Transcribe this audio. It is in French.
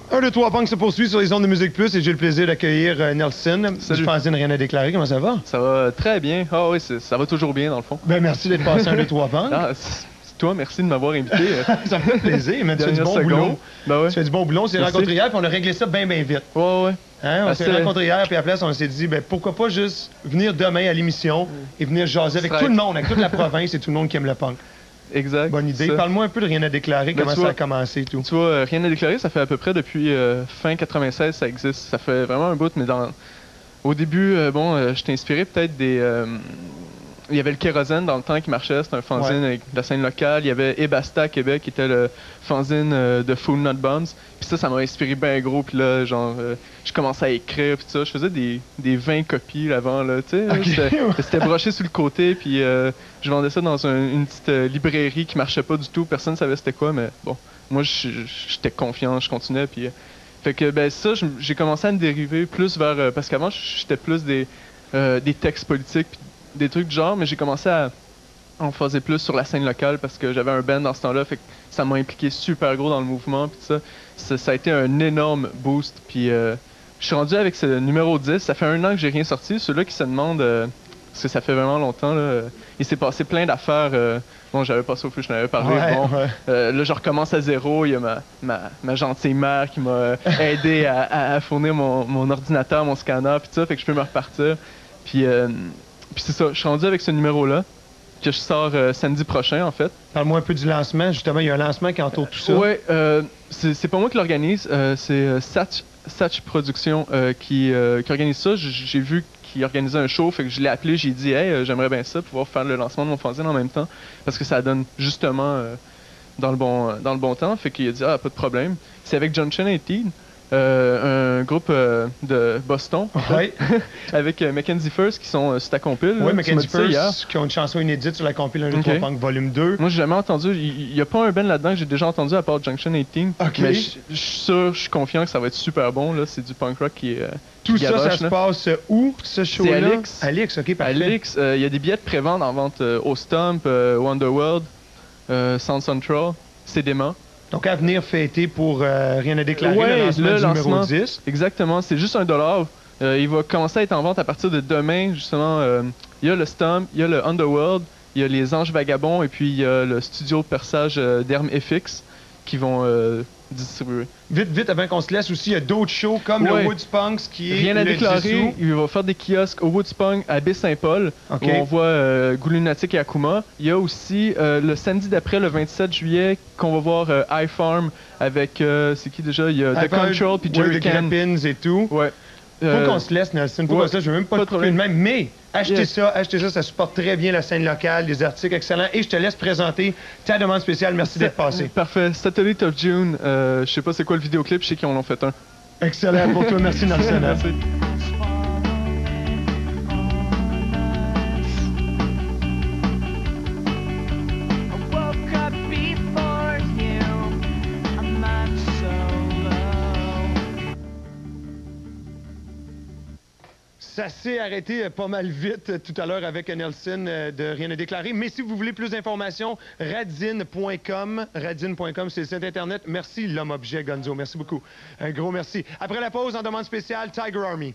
Un, deux, trois, punk se poursuit sur les ondes de Musique Plus et j'ai le plaisir d'accueillir Nelson du fanzine Rien à déclarer. Comment ça va? Ça va très bien. Ah oui, ça va toujours bien dans le fond. Ben merci d'être passé un, deux, trois, punk. Ah, toi, merci de m'avoir invité. Ça me fait plaisir, mais tu fais du bon boulot. Ben ouais. Tu fais du bon boulot. On s'est rencontrés hier puis on a réglé ça bien vite. Ouais. Hein? On s'est rencontrés hier puis à la place, on s'est dit, ben pourquoi pas juste venir demain à l'émission et venir jaser avec tout le monde, avec toute la province et tout le monde qui aime le punk. Exact. Bonne idée. Parle-moi un peu de Rien à déclarer, comment ça a commencé et tout. Tu vois, Rien à déclarer, ça fait à peu près depuis fin 96, ça existe. Ça fait vraiment un bout, mais au début, j'étais inspiré peut-être des... Il y avait le Kérosène dans le temps qui marchait, c'était un fanzine avec de la scène locale. Il y avait Ebasta à Québec qui était le fanzine de Full Nut Bombs. Puis ça m'a inspiré bien gros. Puis là, je commençais à écrire. Puis ça, je faisais des 20 copies avant, là, tu sais. C'était broché sur le côté. Puis je vendais ça dans une petite librairie qui marchait pas du tout. Personne ne savait c'était quoi, mais bon, moi, j'étais confiant, je continuais. Puis fait que, ben ça, j'ai commencé à me dériver plus vers... parce qu'avant, j'étais plus des textes politiques. Des trucs du genre, mais j'ai commencé à en faire plus sur la scène locale parce que j'avais un band dans ce temps-là, fait que ça m'a impliqué super gros dans le mouvement, puis ça a été un énorme boost, puis je suis rendu avec ce numéro 10, ça fait 1 an que j'ai rien sorti, ceux-là qui se demandent, parce que ça fait vraiment longtemps, là, il s'est passé plein d'affaires, bon, j'avais pas ça au plus, je n'avais parlé, là je recommence à zéro, il y a ma gentille mère qui m'a aidé à fournir mon ordinateur, mon scanner, puis ça, fait que je peux me repartir, puis c'est ça, je suis rendu avec ce numéro-là, que je sors samedi prochain, en fait. Parle-moi un peu du lancement. Justement, il y a un lancement qui entoure tout ça. Ouais, c'est pas moi qui l'organise, c'est Satch Productions qui organise ça. J'ai vu qu'il organisait un show, fait que je l'ai appelé, j'ai dit « Hey, j'aimerais bien ça, pouvoir faire le lancement de mon fanzine en même temps, parce que ça donne justement dans le bon temps. » Fait qu'il a dit « Ah, pas de problème. » C'est avec Junction 18. Un groupe de Boston, avec Mackenzie First qui sont sur ta compile. Oui, Mackenzie First qui ont une chanson inédite sur la compile 1, 2, 3 Punk Volume 2. Moi, j'ai jamais entendu, il n'y a pas un band là-dedans que j'ai déjà entendu à part Junction 18. Mais je suis sûr, je suis confiant que ça va être super bon. C'est du punk rock qui est. Tout ça, ça se passe où, ce show-là? C'est Alix. Alix, ok, parfait. Alix, il y a des billets de pré-vente en vente au Stump, Wonderworld, Sound Central, CDMA. Donc, à venir fêter pour Rien à déclarer, le lancement du numéro 10. Exactement, c'est juste $1. Il va commencer à être en vente à partir de demain, justement. Il y a le Stump, il y a le Underworld, il y a les Anges Vagabonds, et puis il y a le studio de perçage d'Hermes FX qui vont distribuer. Vite, avant qu'on se laisse aussi, il y a d'autres shows comme le Woods Punks qui est Rien à déclarer, il va faire des kiosques au Woods Punk à Baie-Saint-Paul, où on voit Goulunatic et Akuma. Il y a aussi le samedi d'après, le 27 juillet, qu'on va voir iFarm avec, c'est qui déjà? Il y a The Control puis Jerry Can. et tout. Ouais. Faut qu'on se laisse, Nelson. Faut qu'on se laisse. Je veux même pas te couper de même. Mais achetez ça, ça supporte très bien la scène locale, des articles excellents. Et je te laisse présenter ta demande spéciale. Merci d'être passé. Parfait. Satellite of June. Je sais pas c'est quoi le vidéoclip, je sais qu'ils en ont fait un. Excellent pour toi. Merci, Nelson. Merci. Ça s'est arrêté pas mal vite tout à l'heure avec Nelson de Rien à déclarer. Mais si vous voulez plus d'informations, radzine.com. Radzine.com, c'est le site Internet. Merci, l'homme objet, Gonzo. Merci beaucoup. Un gros merci. Après la pause, en demande spéciale, Tiger Army.